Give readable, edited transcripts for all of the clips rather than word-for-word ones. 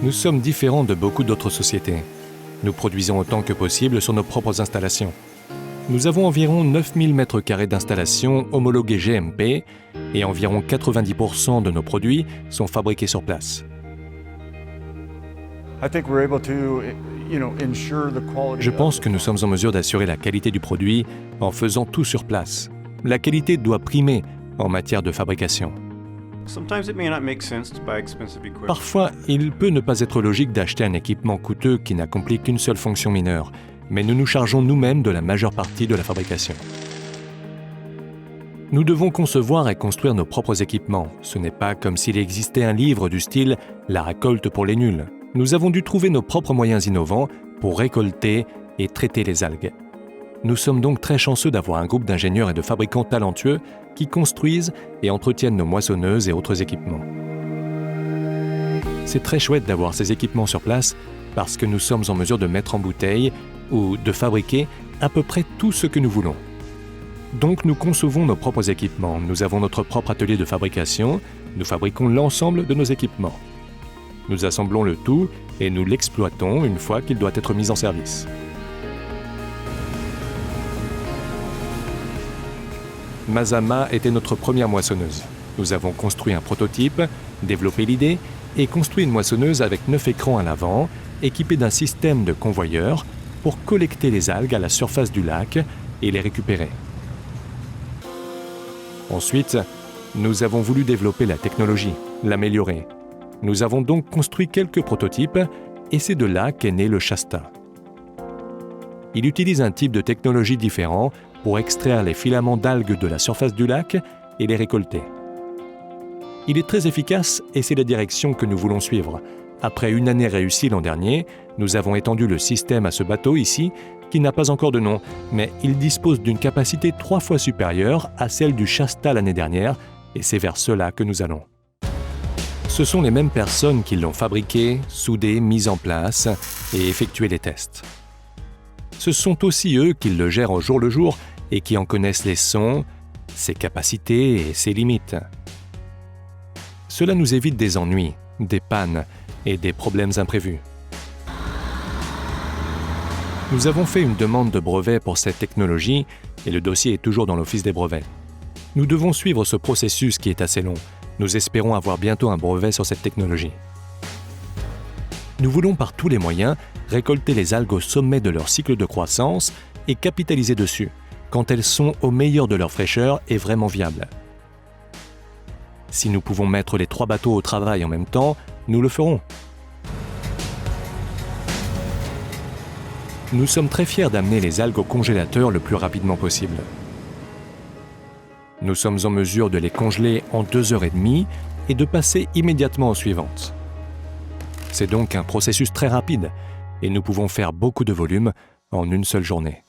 Nous sommes différents de beaucoup d'autres sociétés. Nous produisons autant que possible sur nos propres installations. Nous avons environ 9000 m² d'installations homologuées GMP et environ 90% de nos produits sont fabriqués sur place. Je pense que nous sommes en mesure d'assurer la qualité du produit en faisant tout sur place. La qualité doit primer en matière de fabrication. Parfois, il peut ne pas être logique d'acheter un équipement coûteux qui n'accomplit qu'une seule fonction mineure, mais nous nous chargeons nous-mêmes de la majeure partie de la fabrication. Nous devons concevoir et construire nos propres équipements. Ce n'est pas comme s'il existait un livre du style « La récolte pour les nuls ». Nous avons dû trouver nos propres moyens innovants pour récolter et traiter les algues. Nous sommes donc très chanceux d'avoir un groupe d'ingénieurs et de fabricants talentueux qui construisent et entretiennent nos moissonneuses et autres équipements. C'est très chouette d'avoir ces équipements sur place parce que nous sommes en mesure de mettre en bouteille ou de fabriquer à peu près tout ce que nous voulons. Donc nous concevons nos propres équipements, nous avons notre propre atelier de fabrication, nous fabriquons l'ensemble de nos équipements. Nous assemblons le tout et nous l'exploitons une fois qu'il doit être mis en service. Mazama était notre première moissonneuse. Nous avons construit un prototype, développé l'idée et construit une moissonneuse avec 9 écrans à l'avant, équipée d'un système de convoyeur pour collecter les algues à la surface du lac et les récupérer. Ensuite, nous avons voulu développer la technologie, l'améliorer. Nous avons donc construit quelques prototypes et c'est de là qu'est né le Shasta. Il utilise un type de technologie différent pour extraire les filaments d'algues de la surface du lac et les récolter. Il est très efficace et c'est la direction que nous voulons suivre. Après une année réussie l'an dernier, nous avons étendu le système à ce bateau ici, qui n'a pas encore de nom, mais il dispose d'une capacité 3 fois supérieure à celle du Shasta l'année dernière, et c'est vers cela que nous allons. Ce sont les mêmes personnes qui l'ont fabriqué, soudé, mis en place et effectué les tests. Ce sont aussi eux qui le gèrent au jour le jour et qui en connaissent les sons, ses capacités et ses limites. Cela nous évite des ennuis, des pannes et des problèmes imprévus. Nous avons fait une demande de brevet pour cette technologie et le dossier est toujours dans l'Office des brevets. Nous devons suivre ce processus qui est assez long. Nous espérons avoir bientôt un brevet sur cette technologie. Nous voulons par tous les moyens récolter les algues au sommet de leur cycle de croissance et capitaliser dessus, quand elles sont au meilleur de leur fraîcheur et vraiment viables. Si nous pouvons mettre les 3 bateaux au travail en même temps, nous le ferons. Nous sommes très fiers d'amener les algues au congélateur le plus rapidement possible. Nous sommes en mesure de les congeler en 2h30 et de passer immédiatement aux suivantes. C'est donc un processus très rapide et nous pouvons faire beaucoup de volume en une seule journée.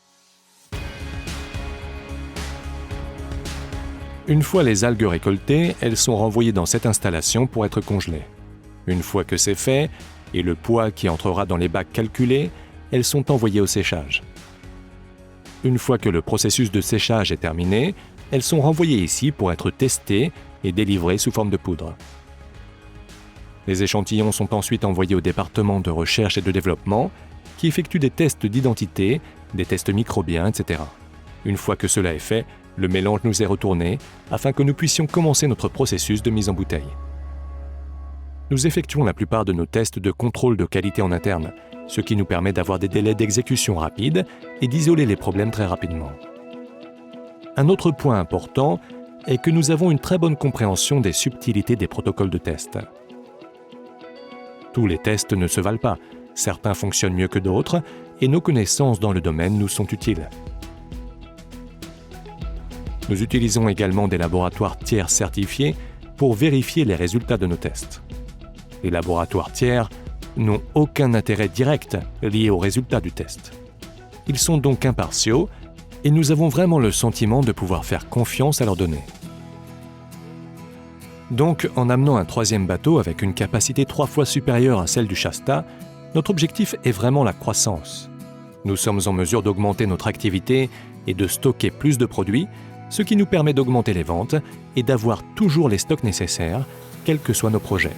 Une fois les algues récoltées, elles sont renvoyées dans cette installation pour être congelées. Une fois que c'est fait, et le poids qui entrera dans les bacs calculés, elles sont envoyées au séchage. Une fois que le processus de séchage est terminé, elles sont renvoyées ici pour être testées et délivrées sous forme de poudre. Les échantillons sont ensuite envoyés au département de recherche et de développement qui effectue des tests d'identité, des tests microbiens, etc. Une fois que cela est fait, le mélange nous est retourné afin que nous puissions commencer notre processus de mise en bouteille. Nous effectuons la plupart de nos tests de contrôle de qualité en interne, ce qui nous permet d'avoir des délais d'exécution rapides et d'isoler les problèmes très rapidement. Un autre point important est que nous avons une très bonne compréhension des subtilités des protocoles de test. Tous les tests ne se valent pas, certains fonctionnent mieux que d'autres et nos connaissances dans le domaine nous sont utiles. Nous utilisons également des laboratoires tiers certifiés pour vérifier les résultats de nos tests. Les laboratoires tiers n'ont aucun intérêt direct lié aux résultats du test. Ils sont donc impartiaux et nous avons vraiment le sentiment de pouvoir faire confiance à leurs données. Donc, en amenant un 3e bateau avec une capacité 3 fois supérieure à celle du Shasta, notre objectif est vraiment la croissance. Nous sommes en mesure d'augmenter notre activité et de stocker plus de produits, ce qui nous permet d'augmenter les ventes et d'avoir toujours les stocks nécessaires, quels que soient nos projets.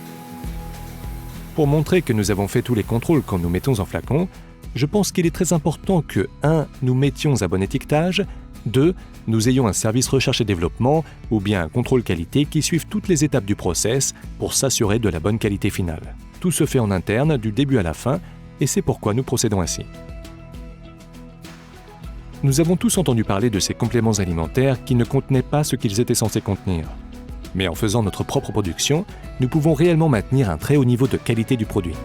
Pour montrer que nous avons fait tous les contrôles quand nous mettons en flacon, je pense qu'il est très important que 1. Nous mettions un bon étiquetage, 2. Nous ayons un service recherche et développement ou bien un contrôle qualité qui suive toutes les étapes du process pour s'assurer de la bonne qualité finale. Tout se fait en interne du début à la fin et c'est pourquoi nous procédons ainsi. Nous avons tous entendu parler de ces compléments alimentaires qui ne contenaient pas ce qu'ils étaient censés contenir. Mais en faisant notre propre production, nous pouvons réellement maintenir un très haut niveau de qualité du produit.